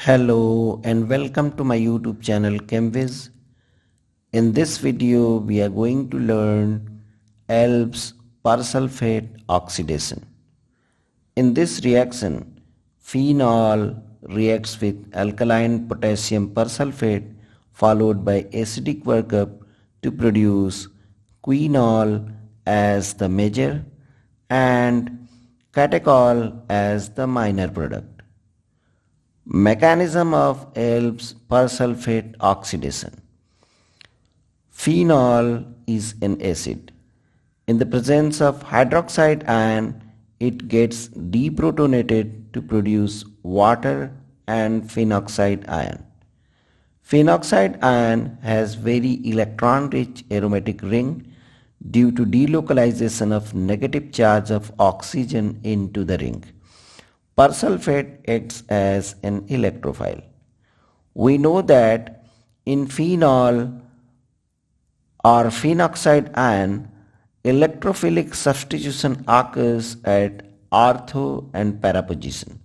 Hello and welcome to my YouTube channel ChemWis. In this video we are going to learn Elbs Persulfate Oxidation. In this reaction, phenol reacts with alkaline potassium persulfate followed by acidic workup to produce quinol as the major and catechol as the minor product. Mechanism of Elbs Persulfate Oxidation. Phenol is an acid. In the presence of hydroxide ion, it gets deprotonated to produce water and phenoxide ion. Phenoxide ion has very electron-rich aromatic ring due to delocalization of negative charge of oxygen into the ring. Persulfate acts as an electrophile. We know that in phenol or phenoxide ion, electrophilic substitution occurs at ortho and para position.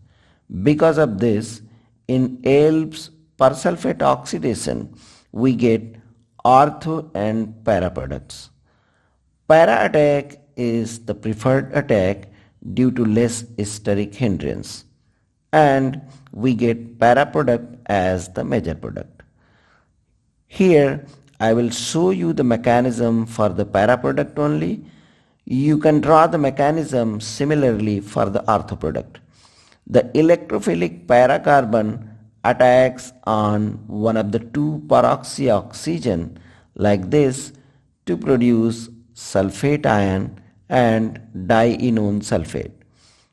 Because of this, in Elbs persulfate oxidation, we get ortho and para products. Para attack is the preferred attack due to less steric hindrance, and we get para product as the major product. Here I will show you the mechanism for the para product only. You can draw the mechanism similarly for the ortho product. The electrophilic para carbon attacks on one of the two para-oxidation like this to produce sulfate ion and dienone sulfate,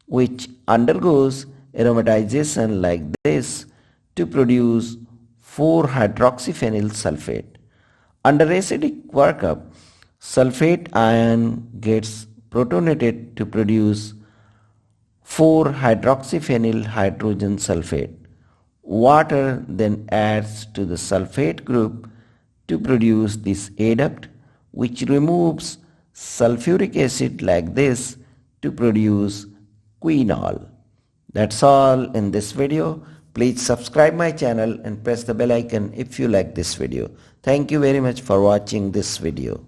which undergoes aromatization like this to produce 4-hydroxyphenyl sulfate. Under acidic workup, sulfate ion gets protonated to produce 4-hydroxyphenyl hydrogen sulfate. Water then adds to the sulfate group to produce this adduct, which removes sulfuric acid like this to produce quinol. That's all in this video. Please subscribe my channel and press the bell icon if you like this video. Thank you very much for watching this video.